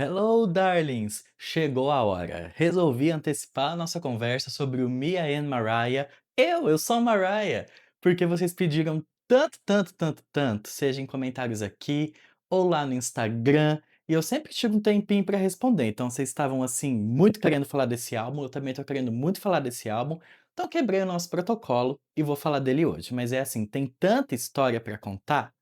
Hello, darlings! Chegou a hora. Resolvi antecipar a nossa conversa sobre o Mia and Mariah. Eu sou a Mariah! Porque vocês pediram tanto, tanto, tanto, tanto, seja em comentários aqui ou lá no Instagram, e eu sempre tiro um tempinho pra responder. Então vocês estavam assim muito querendo falar desse álbum, eu também tô querendo muito falar desse álbum. Então quebrei o nosso protocolo e vou falar dele hoje. Mas é assim, tem tanta história pra contar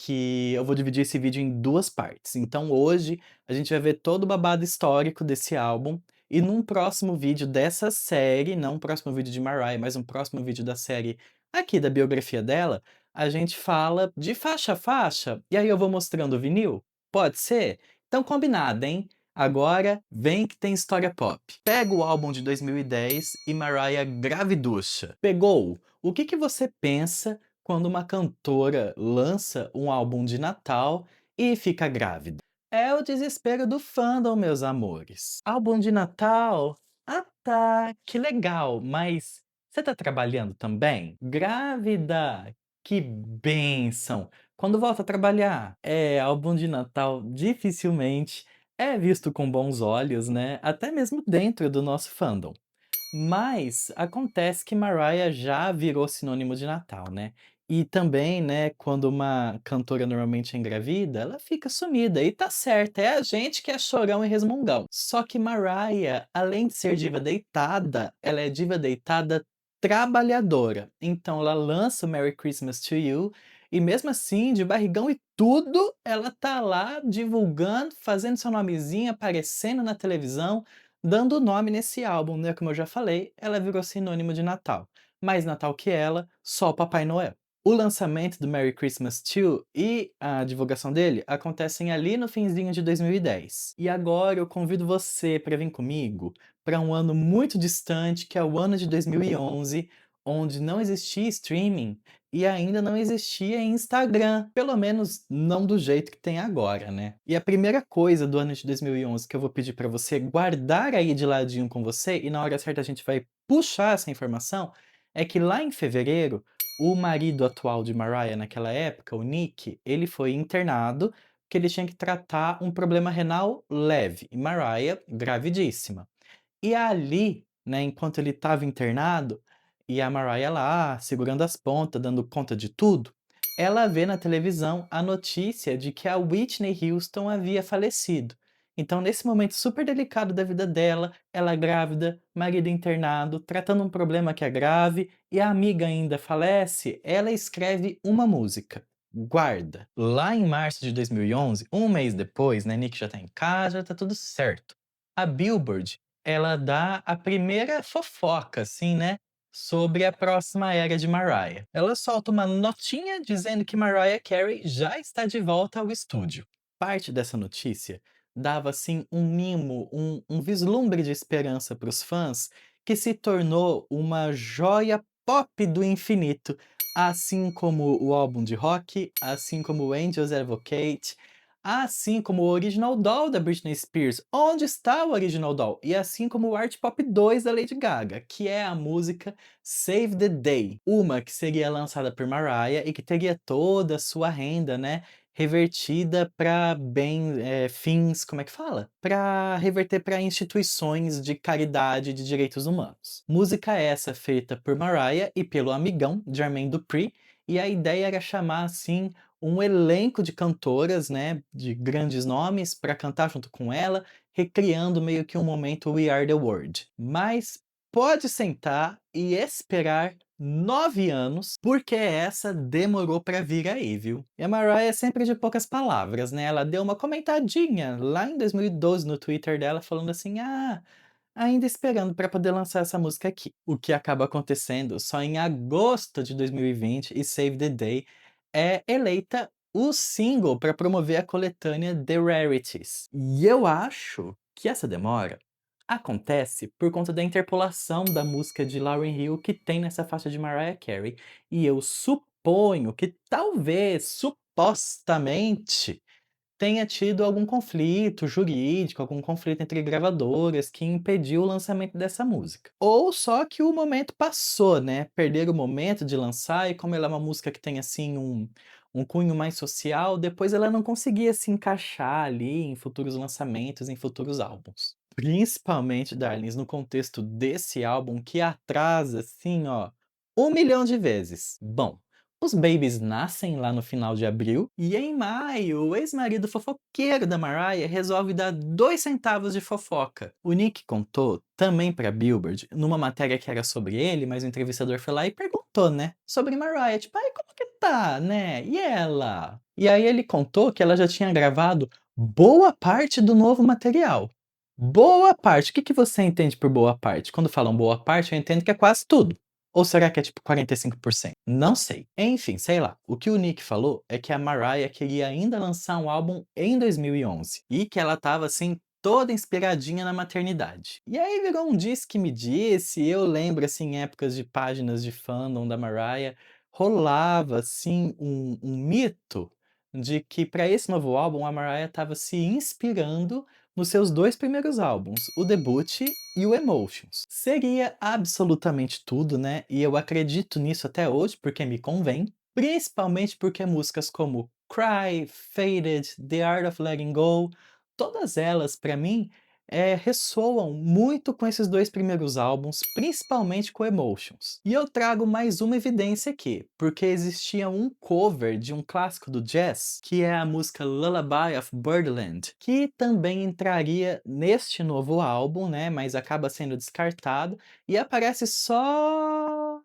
que eu vou dividir esse vídeo em 2 partes. Então hoje a gente vai ver todo o babado histórico desse álbum, e num próximo vídeo dessa série, não um próximo vídeo de Mariah, mas um próximo vídeo da série aqui da biografia dela, a gente fala de faixa a faixa, e aí eu vou mostrando o vinil? Pode ser? Então combinado, hein? Agora vem que tem história pop. Pega o álbum de 2010 e Mariah graviducha. Pegou? O que você pensa quando uma cantora lança um álbum de Natal e fica grávida? É o desespero do fandom, meus amores. Álbum de Natal? Ah tá, que legal, mas você tá trabalhando também? Grávida? Que bênção! Quando volta a trabalhar? É, álbum de Natal dificilmente é visto com bons olhos, né? Até mesmo dentro do nosso fandom. Mas acontece que Mariah já virou sinônimo de Natal, né. E também, né, quando uma cantora normalmente é engravida, ela fica sumida, e tá certa, é a gente que é chorão e resmungão. Só que Mariah, além de ser diva deitada, ela é diva deitada trabalhadora. Então ela lança o Merry Christmas to You, e mesmo assim, de barrigão e tudo, ela tá lá divulgando, fazendo seu nomezinho, aparecendo na televisão, dando nome nesse álbum, né, como eu já falei, ela virou sinônimo de Natal. Mais Natal que ela, só o Papai Noel. O lançamento do Merry Christmas 2 e a divulgação dele acontecem ali no finzinho de 2010. E agora eu convido você para vir comigo para um ano muito distante, que é o ano de 2011, onde não existia streaming e ainda não existia Instagram, pelo menos não do jeito que tem agora, né. E a primeira coisa do ano de 2011 que eu vou pedir para você guardar aí de ladinho com você, e na hora certa a gente vai puxar essa informação, é que lá em fevereiro, o marido atual de Mariah naquela época, o Nick, ele foi internado, porque ele tinha que tratar um problema renal leve, e Mariah gravidíssima. E ali, né, enquanto ele estava internado, e a Mariah lá, segurando as pontas, dando conta de tudo, ela vê na televisão a notícia de que a Whitney Houston havia falecido. Então, nesse momento super delicado da vida dela, ela grávida, marido internado, tratando um problema que é grave, e a amiga ainda falece, ela escreve uma música. Guarda. Lá em março de 2011, um mês depois, né, Nick já tá em casa, já tá tudo certo. A Billboard, ela dá a primeira fofoca, assim, né, sobre a próxima era de Mariah. Ela solta uma notinha dizendo que Mariah Carey já está de volta ao estúdio. Parte dessa notícia dava, assim, um mimo, um vislumbre de esperança para os fãs, que se tornou uma joia pop do infinito, assim como o álbum de rock, assim como o Angels Advocate, assim como o Original Doll da Britney Spears. Onde está o Original Doll? E assim como o Art Pop 2 da Lady Gaga, que é a música Save the Day. Uma que seria lançada por Mariah e que teria toda a sua renda, né, revertida para fins, como é que fala? Para reverter para instituições de caridade de direitos humanos. Música essa feita por Mariah e pelo amigão Jermaine Dupri, e a ideia era chamar assim um elenco de cantoras, né, de grandes nomes para cantar junto com ela, recriando meio que um momento We Are The World. Mas pode sentar e esperar 9 anos, porque essa demorou para vir aí, viu. E a Mariah é sempre de poucas palavras, né, ela deu uma comentadinha lá em 2012 no Twitter dela falando assim: "Ah, ainda esperando para poder lançar essa música aqui". O que acaba acontecendo só em agosto de 2020 e Save the Day é eleita o single para promover a coletânea The Rarities. E eu acho que essa demora acontece por conta da interpolação da música de Lauryn Hill que tem nessa faixa de Mariah Carey. E eu suponho que talvez, supostamente, tenha tido algum conflito jurídico, algum conflito entre gravadoras que impediu o lançamento dessa música. Ou só que o momento passou, né, perderam o momento de lançar, e como ela é uma música que tem, assim, um cunho mais social, depois ela não conseguia se encaixar ali em futuros lançamentos, em futuros álbuns. Principalmente, darlings, no contexto desse álbum que atrasa, assim, ó, 1 milhão de vezes. Bom, os babies nascem lá no final de abril e em maio o ex-marido fofoqueiro da Mariah resolve dar 2 centavos de fofoca. O Nick contou também pra Billboard, numa matéria que era sobre ele, mas o entrevistador foi lá e perguntou, né, sobre Mariah, tipo, ai, como que tá, né? E ela? E aí ele contou que ela já tinha gravado boa parte do novo material. Boa parte. O que que você entende por boa parte? Quando falam boa parte, eu entendo que é quase tudo. Ou será que é tipo 45%? Não sei. Enfim, sei lá. O que o Nick falou é que a Mariah queria ainda lançar um álbum em 2011 e que ela tava assim toda inspiradinha na maternidade. E aí virou um diz que me disse, eu lembro assim em épocas de páginas de fandom da Mariah, rolava assim um mito de que para esse novo álbum a Mariah estava se inspirando nos seus 2 primeiros álbuns, o debut e o Emotions. Seria absolutamente tudo, né, e eu acredito nisso até hoje, porque me convém, principalmente porque músicas como Cry, Faded, The Art of Letting Go, todas elas pra mim, ressoam muito com esses 2 primeiros álbuns, principalmente com Emotions. E eu trago mais uma evidência aqui, porque existia um cover de um clássico do jazz, que é a música Lullaby of Birdland, que também entraria neste novo álbum, né, mas acaba sendo descartado e aparece só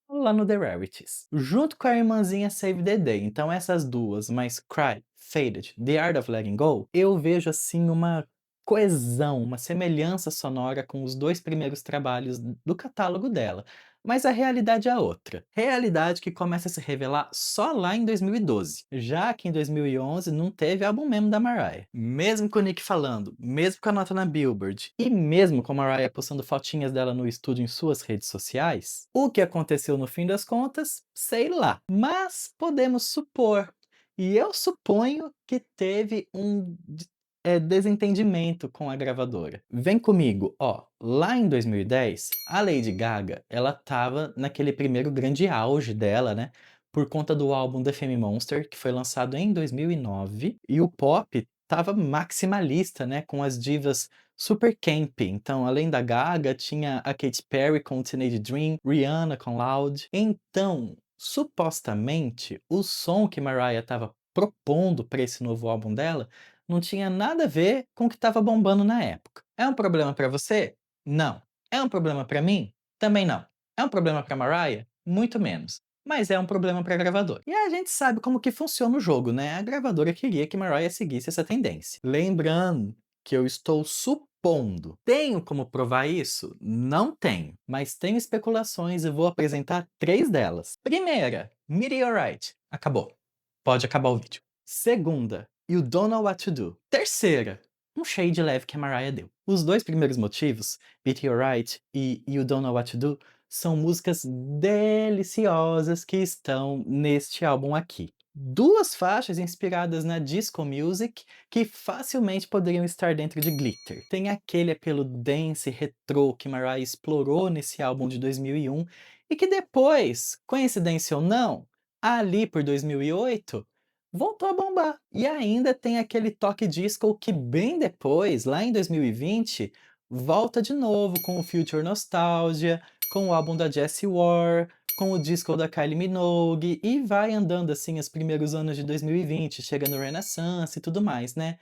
lá no The Rarities, junto com a irmãzinha Save the Day. Então essas duas, mais Cry, Faded, The Art of Letting Go, eu vejo assim uma coesão, uma semelhança sonora com os 2 primeiros trabalhos do catálogo dela. Mas a realidade é outra. Realidade que começa a se revelar só lá em 2012, já que em 2011 não teve álbum mesmo da Mariah. Mesmo com o Nick falando, mesmo com a nota na Billboard e mesmo com a Mariah postando fotinhas dela no estúdio em suas redes sociais, o que aconteceu no fim das contas, sei lá. Mas podemos supor, e eu suponho que teve um desentendimento com a gravadora. Vem comigo, ó, lá em 2010, a Lady Gaga, ela estava naquele primeiro grande auge dela, né, por conta do álbum The Fame Monster, que foi lançado em 2009, e o pop estava maximalista, né, com as divas super camp. Então, além da Gaga, tinha a Katy Perry com Teenage Dream, Rihanna com Loud. Então, supostamente, o som que Mariah estava propondo para esse novo álbum dela não tinha nada a ver com o que estava bombando na época. É um problema pra você? Não. É um problema pra mim? Também não. É um problema pra Mariah? Muito menos. Mas é um problema pra gravadora. E a gente sabe como que funciona o jogo, né? A gravadora queria que Mariah seguisse essa tendência. Lembrando que eu estou supondo. Tenho como provar isso? Não tenho. Mas tenho especulações e vou apresentar 3 delas. Primeira, Meteorite. Acabou. Pode acabar o vídeo. Segunda, You Don't Know What to Do. Terceira, um shade leve que a Mariah deu. Os 2 primeiros motivos, Meteorite e You Don't Know What to Do, são músicas deliciosas que estão neste álbum aqui. 2 faixas inspiradas na disco music que facilmente poderiam estar dentro de Glitter. Tem aquele apelo dance retrô que Mariah explorou nesse álbum de 2001 e que depois, coincidência ou não, ali por 2008, voltou a bombar. E ainda tem aquele toque disco que bem depois, lá em 2020, volta de novo com o Future Nostalgia, com o álbum da Jessie Ware, com o disco da Kylie Minogue e vai andando assim os primeiros anos de 2020, chega no Renaissance e tudo mais, né?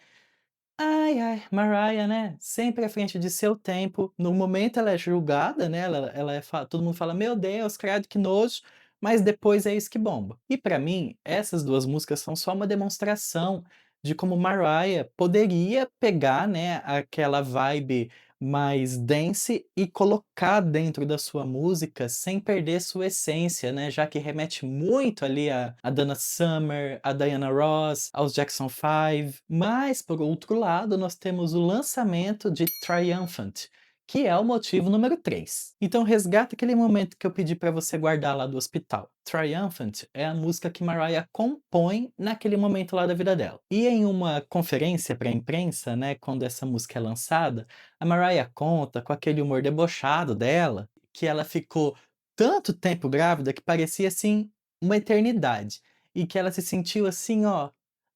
Ai, ai, Mariah, né, sempre à frente de seu tempo. No momento ela é julgada, né, ela é fa todo mundo fala: "Meu Deus, credo, que nojo", mas depois é isso que bomba. E pra mim, essas 2 músicas são só uma demonstração de como Mariah poderia pegar, né, aquela vibe mais dance e colocar dentro da sua música sem perder sua essência, né, já que remete muito ali a Donna Summer, a Diana Ross, aos Jackson 5. Mas, por outro lado, nós temos o lançamento de Triumphant, que é o motivo número 3. Então resgata aquele momento que eu pedi para você guardar lá do hospital. Triumphant é a música que Mariah compõe naquele momento lá da vida dela. E em uma conferência para a imprensa, né, quando essa música é lançada, a Mariah conta com aquele humor debochado dela, que ela ficou tanto tempo grávida que parecia assim uma eternidade. e que ela se sentiu assim, ó,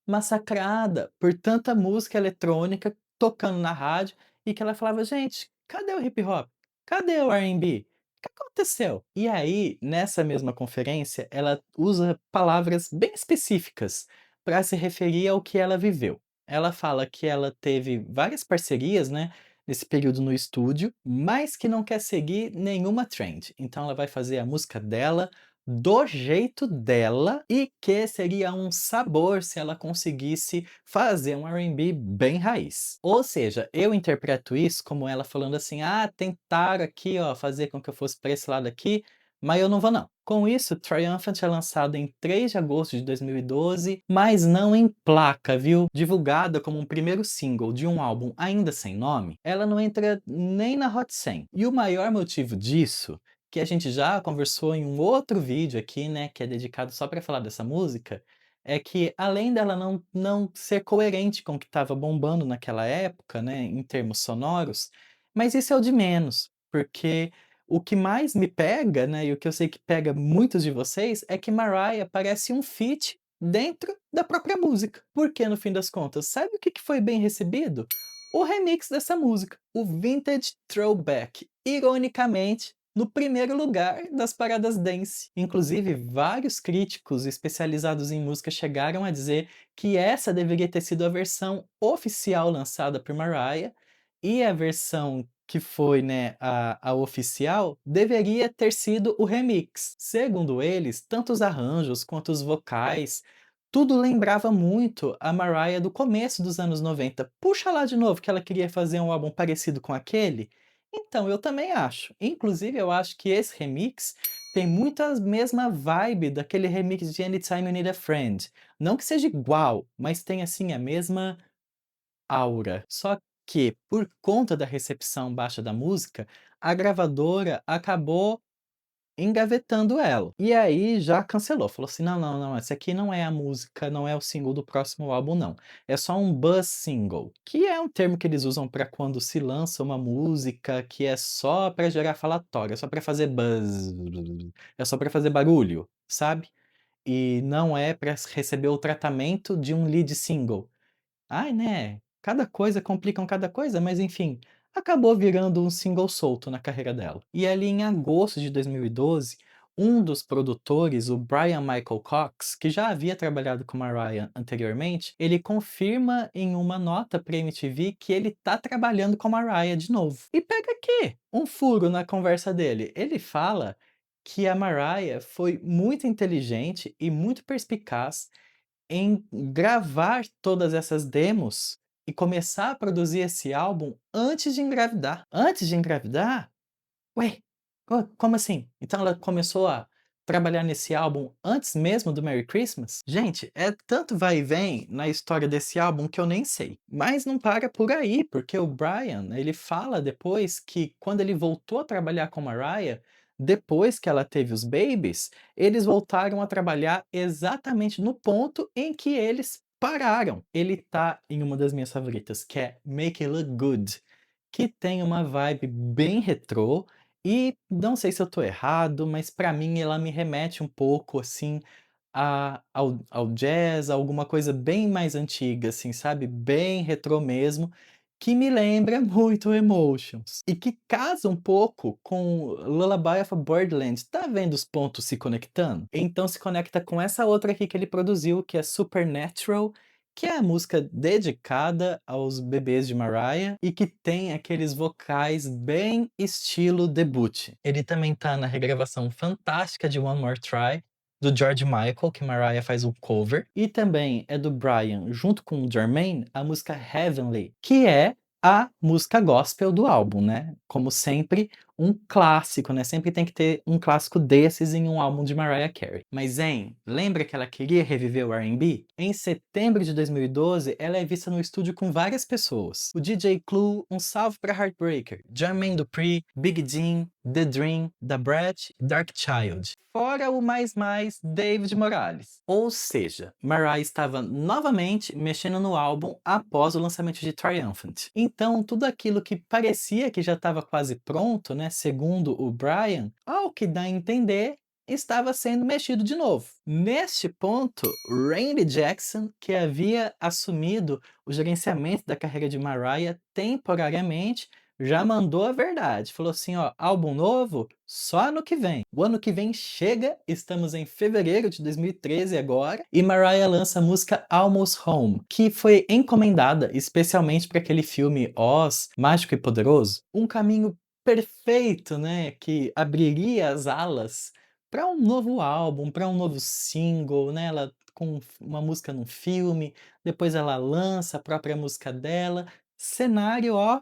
massacrada por tanta música eletrônica tocando na rádio e que ela falava: "Gente, cadê o hip hop? Cadê o R&B? O que aconteceu?". E aí, nessa mesma conferência, ela usa palavras bem específicas para se referir ao que ela viveu. Ela fala que ela teve várias parcerias, né, nesse período no estúdio, mas que não quer seguir nenhuma trend. Então ela vai fazer a música dela, do jeito dela, e que seria um sabor se ela conseguisse fazer um R&B bem raiz. Ou seja, eu interpreto isso como ela falando assim: "Ah, tentaram aqui, ó, fazer com que eu fosse para esse lado aqui, mas eu não vou não". Com isso, Triumphant é lançado em 3 de agosto de 2012, mas não em placa, viu? Divulgada como um primeiro single de um álbum ainda sem nome, ela não entra nem na Hot 100. E o maior motivo disso, que a gente já conversou em um outro vídeo aqui, né, que é dedicado só para falar dessa música, é que além dela não ser coerente com o que estava bombando naquela época, né, em termos sonoros, mas isso é o de menos, porque o que mais me pega, né, e o que eu sei que pega muitos de vocês, é que Mariah parece um feat dentro da própria música. Porque no fim das contas, sabe o que foi bem recebido? O remix dessa música, o Vintage Throwback, ironicamente, no primeiro lugar das paradas dance. Inclusive, vários críticos especializados em música chegaram a dizer que essa deveria ter sido a versão oficial lançada por Mariah, e a versão que foi, né, a oficial, deveria ter sido o remix. Segundo eles, tanto os arranjos quanto os vocais, tudo lembrava muito a Mariah do começo dos anos 90. Puxa lá de novo que ela queria fazer um álbum parecido com aquele? Então, eu também acho. Inclusive, eu acho que esse remix tem muito a mesma vibe daquele remix de Anytime You Need a Friend. Não que seja igual, mas tem assim a mesma aura. Só que, por conta da recepção baixa da música, a gravadora acabou engavetando ela. E aí já cancelou, falou assim: "Não, não, não, essa aqui não é a música, não é o single do próximo álbum não. É só um buzz single", que é um termo que eles usam para quando se lança uma música que é só para gerar falatório, é só para fazer buzz, é só para fazer barulho, sabe? E não é para receber o tratamento de um lead single. Ai, né, cada coisa complicam cada coisa, mas enfim, acabou virando um single solto na carreira dela. E ali em agosto de 2012, um dos produtores, o Brian Michael Cox, que já havia trabalhado com Mariah anteriormente, ele confirma em uma nota para MTV que ele tá trabalhando com Mariah de novo. E pega aqui, um furo na conversa dele. Ele fala que a Mariah foi muito inteligente e muito perspicaz em gravar todas essas demos e começar a produzir esse álbum antes de engravidar. Antes de engravidar? Ué, como assim? Então ela começou a trabalhar nesse álbum antes mesmo do Merry Christmas? Gente, é tanto vai e vem na história desse álbum que eu nem sei. Mas não para por aí, porque o Brian, ele fala depois que quando ele voltou a trabalhar com Mariah, depois que ela teve os babies, eles voltaram a trabalhar exatamente no ponto em que eles pararam. Ele tá em uma das minhas favoritas, que é Make It Look Good, que tem uma vibe bem retrô, e não sei se eu tô errado, mas pra mim ela me remete um pouco, assim, ao jazz, a alguma coisa bem mais antiga, assim, sabe, bem retrô mesmo, que me lembra muito Emotions. E que casa um pouco com Lullaby of a Birdland. Tá vendo os pontos se conectando? Então se conecta com essa outra aqui que ele produziu, que é Supernatural, que é a música dedicada aos bebês de Mariah e que tem aqueles vocais bem estilo debut. Ele também tá na regravação fantástica de One More Try, do George Michael, que Mariah faz o cover, e também é do Brian, junto com o Jermaine, a música Heavenly, que é a música gospel do álbum, né? Como sempre, um clássico, né? Sempre tem que ter um clássico desses em um álbum de Mariah Carey. Mas, hein, lembra que ela queria reviver o R&B? Em setembro de 2012, ela é vista no estúdio com várias pessoas. O DJ Clue, Um Salve pra Heartbreaker, Jermaine Dupri, Big Jean, The Dream, Da Brat e Dark Child. Fora o mais David Morales. Ou seja, Mariah estava novamente mexendo no álbum após o lançamento de Triumphant. Então, tudo aquilo que parecia que já estava quase pronto, né, segundo o Brian, ao que dá a entender, estava sendo mexido de novo. Neste ponto, Randy Jackson, que havia assumido o gerenciamento da carreira de Mariah temporariamente, já mandou a verdade. Falou assim: ó, álbum novo só ano que vem. O ano que vem chega, estamos em fevereiro de 2013 agora, e Mariah lança a música Almost Home, que foi encomendada especialmente para aquele filme Oz, Mágico e Poderoso. Um caminho perfeito, né, que abriria as alas para um novo álbum, para um novo single, né, ela com uma música num filme, depois ela lança a própria música dela, cenário, ó,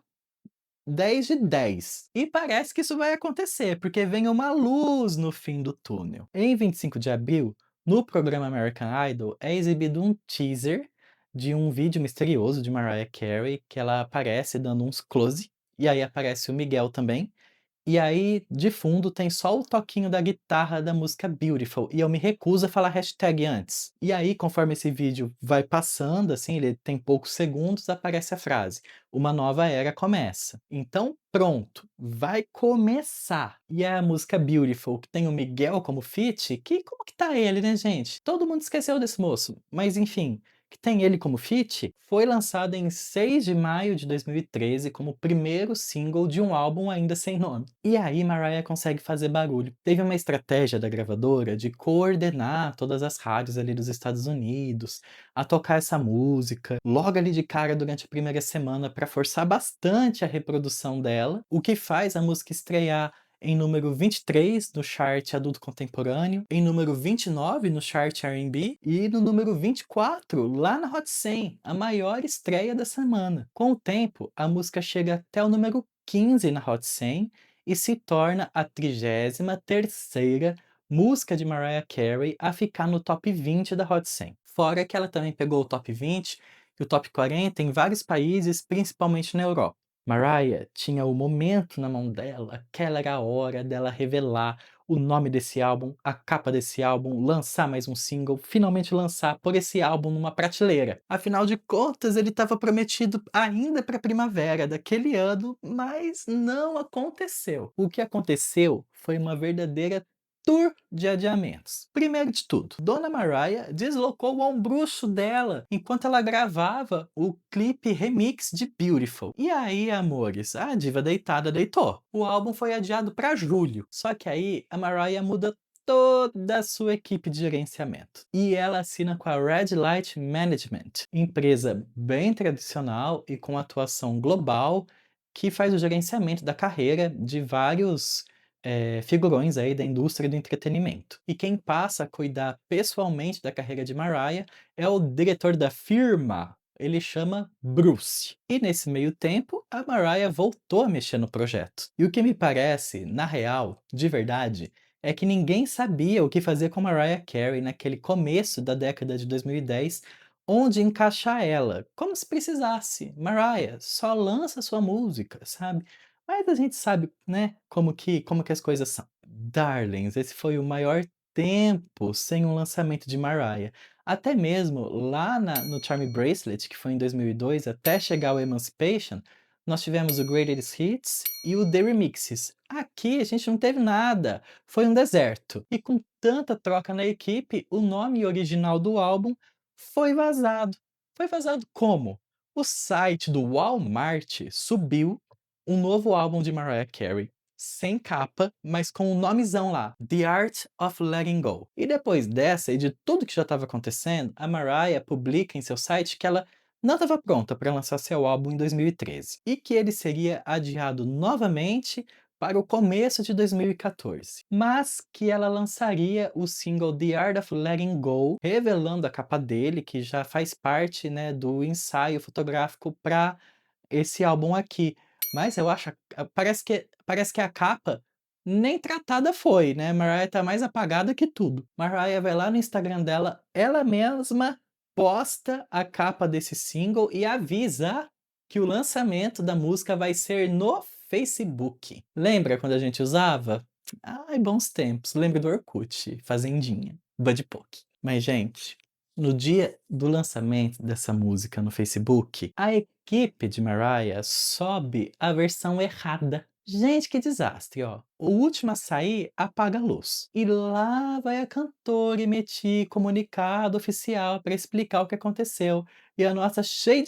10 de 10. E parece que isso vai acontecer, porque vem uma luz no fim do túnel. Em 25 de abril, no programa American Idol, é exibido um teaser de um vídeo misterioso de Mariah Carey, que ela aparece dando uns close, e aí aparece o Miguel também, e aí, de fundo, tem só o toquinho da guitarra da música Beautiful, e eu me recuso a falar hashtag antes. E aí, conforme esse vídeo vai passando, assim, ele tem poucos segundos, aparece a frase: "Uma nova era começa". Então, pronto, vai começar. E é a música Beautiful, que tem o Miguel como feat, que como que tá ele, né, gente? Todo mundo esqueceu desse moço, mas enfim, que tem ele como feat, foi lançada em 6 de maio de 2013 como o primeiro single de um álbum ainda sem nome. E aí Mariah consegue fazer barulho. Teve uma estratégia da gravadora de coordenar todas as rádios ali dos Estados Unidos a tocar essa música, logo ali de cara durante a primeira semana para forçar bastante a reprodução dela, o que faz a música estrear em número 23 no chart adulto contemporâneo, em número 29 no chart R&B e no número 24 lá na Hot 100, a maior estreia da semana. Com o tempo, a música chega até o número 15 na Hot 100 e se torna a 33ª música de Mariah Carey a ficar no top 20 da Hot 100. Fora que ela também pegou o top 20 e o top 40 em vários países, principalmente na Europa. Mariah tinha o momento na mão dela, aquela era a hora dela revelar o nome desse álbum, a capa desse álbum, lançar mais um single, finalmente lançar por esse álbum numa prateleira. Afinal de contas, ele estava prometido ainda para a primavera daquele ano, mas não aconteceu. O que aconteceu foi uma verdadeira tour de adiamentos. Primeiro de tudo, Dona Mariah deslocou o ombruço dela enquanto ela gravava o clipe remix de Beautiful. E aí, amores, a diva deitada deitou. O álbum foi adiado para julho. Só que aí a Mariah muda toda a sua equipe de gerenciamento. E ela assina com a Red Light Management, empresa bem tradicional e com atuação global que faz o gerenciamento da carreira de vários figurões aí da indústria do entretenimento. E quem passa a cuidar pessoalmente da carreira de Mariah é o diretor da firma. Ele chama Bruce. E nesse meio tempo, a Mariah voltou a mexer no projeto. E o que me parece, na real, de verdade, é que ninguém sabia o que fazer com Mariah Carey naquele começo da década de 2010, onde encaixar ela, como se precisasse. Mariah, só lança sua música, sabe? Mas a gente sabe, né, como que as coisas são. Darlings, esse foi o maior tempo sem um lançamento de Mariah. Até mesmo lá no Charm Bracelet, que foi em 2002, até chegar o Emancipation, nós tivemos o Greatest Hits e o The Remixes. Aqui a gente não teve nada, foi um deserto. E com tanta troca na equipe, o nome original do álbum foi vazado. Foi vazado como? O site do Walmart subiu um novo álbum de Mariah Carey, sem capa, mas com um nomezão lá, The Art of Letting Go. E depois dessa e de tudo que já estava acontecendo, a Mariah publica em seu site que ela não estava pronta para lançar seu álbum em 2013 e que ele seria adiado novamente para o começo de 2014, mas que ela lançaria o single The Art of Letting Go, revelando a capa dele, que já faz parte, né, do ensaio fotográfico para esse álbum aqui. Mas eu acho parece que a capa nem tratada foi, né, Mariah tá mais apagada que tudo. Mariah vai lá no Instagram dela, ela mesma posta a capa desse single e avisa que o lançamento da música vai ser no Facebook. Lembra quando a gente usava? Ai, bons tempos. Lembra do Orkut, Fazendinha, Buddy-Poke. Mas, gente, no dia do lançamento dessa música no Facebook, a equipe de Mariah sobe a versão errada. Gente, que desastre, ó. O último a sair apaga a luz. E lá vai a cantora emitir comunicado oficial para explicar o que aconteceu. E a nossa cheia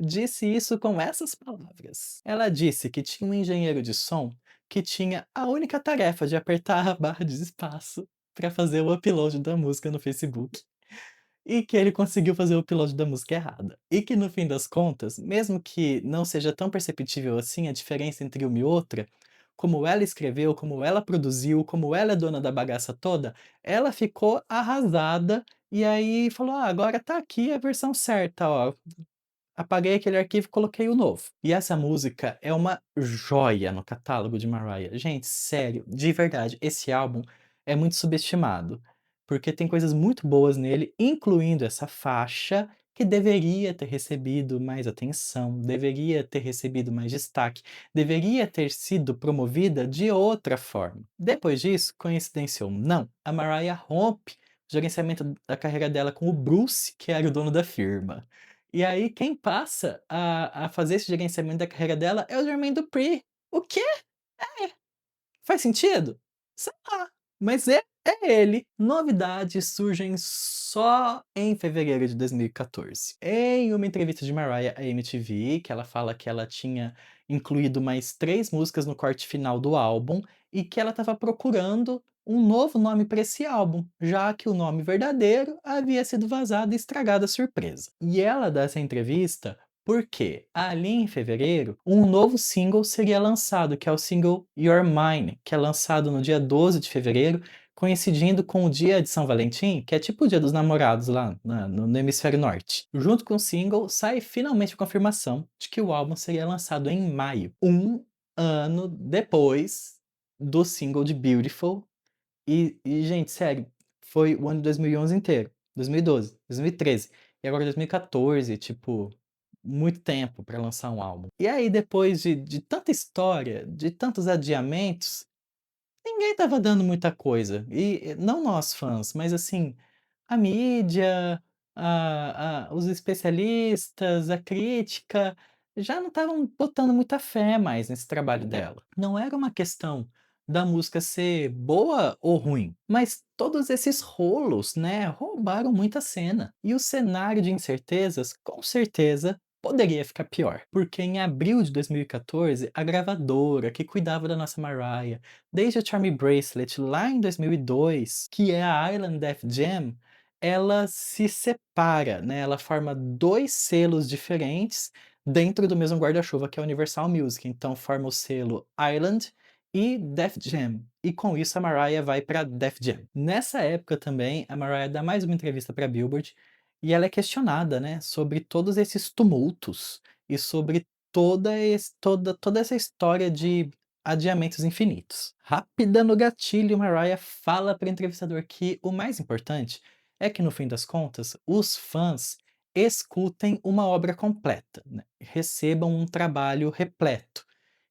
disse isso com essas palavras. Ela disse que tinha um engenheiro de som que tinha a única tarefa de apertar a barra de espaço para fazer o upload da música no Facebook. E que ele conseguiu fazer o upload da música errada. E que no fim das contas, mesmo que não seja tão perceptível assim a diferença entre uma e outra, como ela escreveu, como ela produziu, como ela é dona da bagaça toda, ela ficou arrasada e aí falou: "Ah, agora tá aqui a versão certa, ó. Apaguei aquele arquivo e coloquei o novo". E essa música é uma joia no catálogo de Mariah. Gente, sério, de verdade, esse álbum é muito subestimado, porque tem coisas muito boas nele, incluindo essa faixa que deveria ter recebido mais atenção, deveria ter recebido mais destaque, deveria ter sido promovida de outra forma. Depois disso, coincidência ou não, a Mariah rompe o gerenciamento da carreira dela com o Bruce, que era o dono da firma. E aí quem passa a fazer esse gerenciamento da carreira dela é o Jermaine Dupri. O quê? Faz sentido? Sei lá, mas é ele. Novidades surgem só em fevereiro de 2014. Em uma entrevista de Mariah à MTV, que ela fala que ela tinha incluído mais 3 músicas no corte final do álbum e que ela estava procurando um novo nome para esse álbum, já que o nome verdadeiro havia sido vazado e estragado a surpresa. E ela dá essa entrevista porque ali em fevereiro, um novo single seria lançado, que é o single You're Mine, que é lançado no dia 12 de fevereiro, coincidindo com o dia de São Valentim, que é tipo o dia dos namorados lá no hemisfério norte. Junto com o single, sai finalmente a confirmação de que o álbum seria lançado em maio, um ano depois do single de Beautiful. Gente, sério, foi o ano de 2011 inteiro, 2012, 2013 e agora 2014, tipo, muito tempo pra lançar um álbum. E aí depois de tanta história, de tantos adiamentos, ninguém estava dando muita coisa. E não nós fãs, mas assim, a mídia, os especialistas, a crítica, já não estavam botando muita fé mais nesse trabalho dela. Não era uma questão da música ser boa ou ruim, mas todos esses rolos, né, roubaram muita cena. E o cenário de incertezas, com certeza, poderia ficar pior. Porque em abril de 2014, a gravadora que cuidava da nossa Mariah, desde a Charmy Bracelet lá em 2002, que é a Island Def Jam, ela se separa, né, ela forma 2 selos diferentes dentro do mesmo guarda-chuva que é a Universal Music, então forma o selo Island e Def Jam, e com isso a Mariah vai para Def Jam. Nessa época também, a Mariah dá mais uma entrevista para Billboard, e ela é questionada, né, sobre todos esses tumultos e sobre toda essa história de adiamentos infinitos. Rápida no gatilho, Mariah fala para o entrevistador que o mais importante é que no fim das contas, os fãs escutem uma obra completa, né, recebam um trabalho repleto,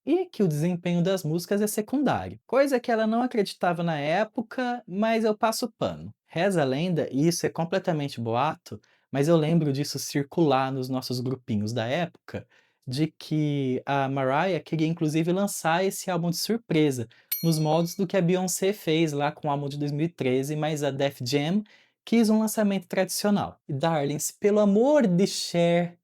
e que o desempenho das músicas é secundário, coisa que ela não acreditava na época, mas eu passo pano. Reza a lenda, e isso é completamente boato, mas eu lembro disso circular nos nossos grupinhos da época, de que a Mariah queria inclusive lançar esse álbum de surpresa, nos moldes do que a Beyoncé fez lá com o álbum de 2013, mas a Def Jam quis um lançamento tradicional. E darlings, pelo amor de Cher,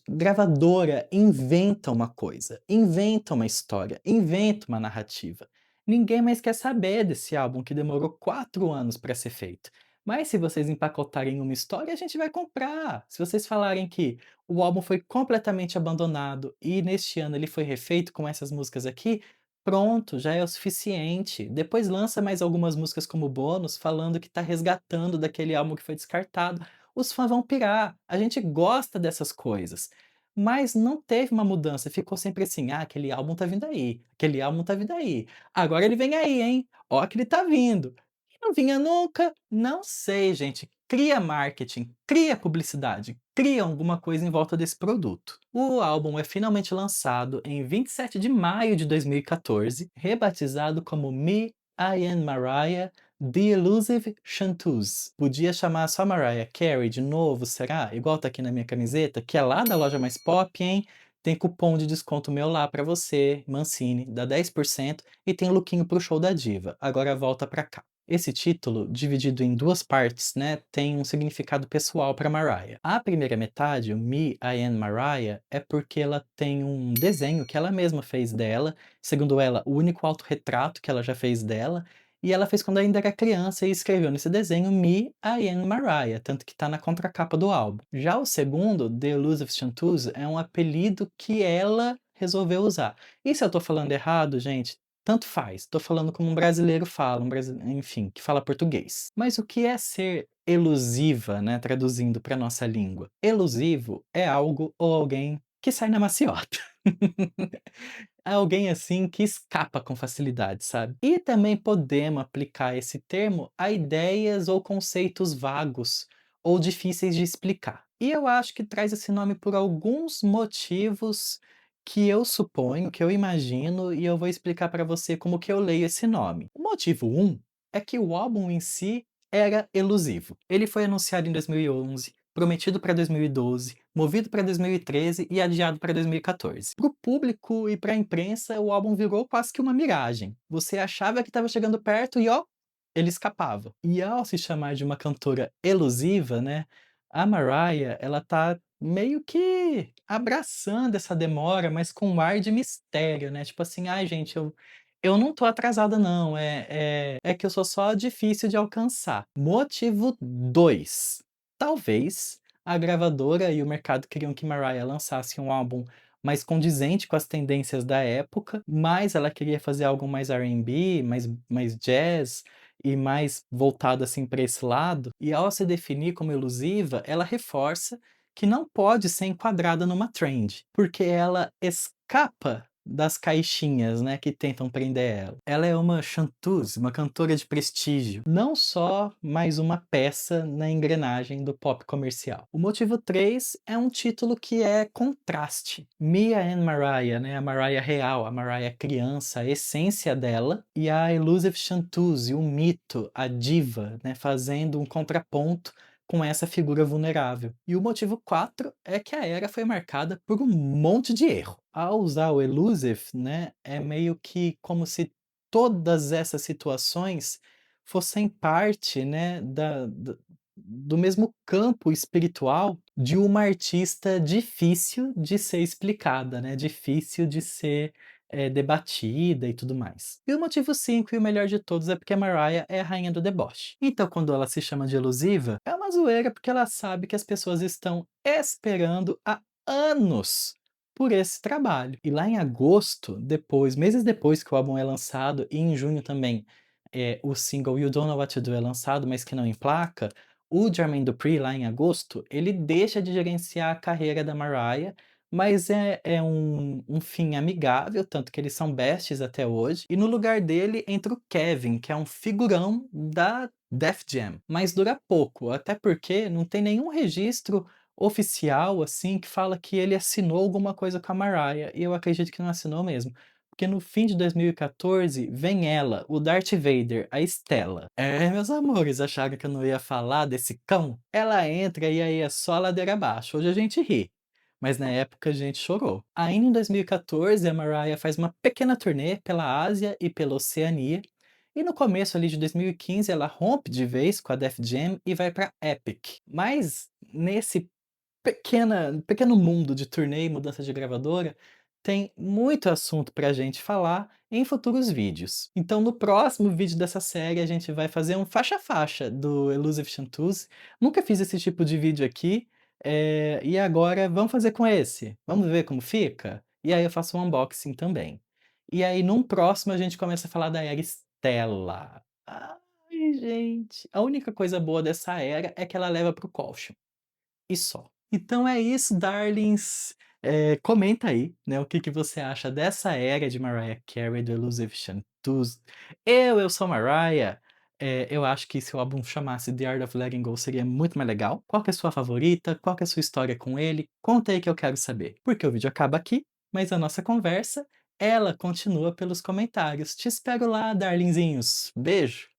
gravadora, inventa uma coisa, inventa uma história, inventa uma narrativa. Ninguém mais quer saber desse álbum que demorou 4 anos para ser feito. Mas se vocês empacotarem uma história, a gente vai comprar. Se vocês falarem que o álbum foi completamente abandonado e neste ano ele foi refeito com essas músicas aqui, pronto, já é o suficiente. Depois lança mais algumas músicas como bônus, falando que está resgatando daquele álbum que foi descartado. Os fãs vão pirar. A gente gosta dessas coisas. Mas não teve uma mudança, ficou sempre assim: "Ah, aquele álbum tá vindo aí, aquele álbum tá vindo aí. Agora ele vem aí, hein. Ó que ele tá vindo". E não vinha nunca. Não sei, gente. Cria marketing, cria publicidade, cria alguma coisa em volta desse produto. O álbum é finalmente lançado em 27 de maio de 2014, rebatizado como Me, I Am Mariah The Elusive Chanteuse. Podia chamar só Mariah Carey de novo, será? Igual tá aqui na minha camiseta, que é lá da Loja Mais Pop, hein? tem cupom de desconto meu lá pra você, Mancini, dá 10% e tem lookinho para o show da diva. Agora volta pra cá. Esse título, dividido em 2 partes, né, tem um significado pessoal para Mariah. A primeira metade, o Me, I Am Mariah, é porque ela tem um desenho que ela mesma fez dela, segundo ela, o único autorretrato que ela já fez dela, e ela fez quando ainda era criança e escreveu nesse desenho Me, I Am Mariah, tanto que tá na contracapa do álbum. Já o segundo, The Elusive Chanteuse, é um apelido que ela resolveu usar. E se eu tô falando errado, gente, tanto faz, tô falando como um brasileiro fala, enfim, que fala português. Mas o que é ser elusiva, né, traduzindo para nossa língua? Elusivo é algo ou alguém que sai na maciota. É alguém assim que escapa com facilidade, sabe? E também podemos aplicar esse termo a ideias ou conceitos vagos ou difíceis de explicar. E eu acho que traz esse nome por alguns motivos que eu suponho, que eu imagino, e eu vou explicar para você como que eu leio esse nome. O motivo um é que o álbum em si era elusivo. Ele foi anunciado em 2011, prometido para 2012, movido para 2013 e adiado para 2014. Para o público e para a imprensa, o álbum virou quase que uma miragem. Você achava que estava chegando perto e ó, ele escapava. E ao se chamar de uma cantora elusiva, né, a Mariah, ela tá meio que abraçando essa demora, mas com um ar de mistério, né, tipo assim: "Ai gente, eu não tô atrasada não, é que eu sou só difícil de alcançar". Motivo 2: talvez a gravadora e o mercado queriam que Mariah lançasse um álbum mais condizente com as tendências da época, mas ela queria fazer algo mais R&B, mais jazz e mais voltado, assim, para esse lado, e ao se definir como elusiva, ela reforça que não pode ser enquadrada numa trend, porque ela escapa das caixinhas, né, que tentam prender ela. Ela é uma chanteuse, uma cantora de prestígio, não só mais uma peça na engrenagem do pop comercial. O motivo 3 é um título que é contraste. Mia and Mariah, né, a Mariah real, a Mariah criança, a essência dela, e a Elusive Chanteuse, o mito, a diva, né, fazendo um contraponto com essa figura vulnerável. E o motivo 4 é que a era foi marcada por um monte de erro. Ao usar o elusive, né, é meio que como se todas essas situações fossem parte, né, do mesmo campo espiritual de uma artista difícil de ser explicada, né, difícil de ser, debatida e tudo mais. E o motivo 5 e o melhor de todos é porque a Mariah é a rainha do deboche. Então quando ela se chama de elusiva, é uma zoeira porque ela sabe que as pessoas estão esperando há anos por esse trabalho. E lá em agosto, meses depois que o álbum é lançado, e em junho também, o single You Don't Know What to Do é lançado, mas que não emplaca, o Jermaine Dupri, lá em agosto, ele deixa de gerenciar a carreira da Mariah, mas é um fim amigável, tanto que eles são besties até hoje, e no lugar dele entra o Kevin, que é um figurão da Def Jam. Mas dura pouco, até porque não tem nenhum registro oficial, assim, que fala que ele assinou alguma coisa com a Mariah, e eu acredito que não assinou mesmo. Porque no fim de 2014 vem ela, o Darth Vader, a Stella. É, meus amores, acharam que eu não ia falar desse cão? Ela entra e aí é só ladeira abaixo. Hoje a gente ri, mas na época a gente chorou. Ainda em 2014, a Mariah faz uma pequena turnê pela Ásia e pela Oceania, e no começo ali de 2015 ela rompe de vez com a Def Jam e vai pra Epic. Mas nesse pequeno mundo de turnê e mudança de gravadora, tem muito assunto pra gente falar em futuros vídeos. Então no próximo vídeo dessa série a gente vai fazer um faixa a faixa do Elusive Chanteuse. Nunca fiz esse tipo de vídeo aqui, e agora vamos fazer com esse. Vamos ver como fica? E aí eu faço um unboxing também. E aí num próximo a gente começa a falar da era Stella. Ai gente, a única coisa boa dessa era é que ela leva para o colchão e só. Então é isso, darlings. Comenta aí, né, o que que você acha dessa era de Mariah Carey, do Elusive Chanteuse. Eu sou Mariah. Eu acho que se o álbum chamasse The Art of Letting Go seria muito mais legal. Qual que é a sua favorita? Qual que é a sua história com ele? Conta aí que eu quero saber. Porque o vídeo acaba aqui, mas a nossa conversa, ela continua pelos comentários. Te espero lá, darlingzinhos. Beijo.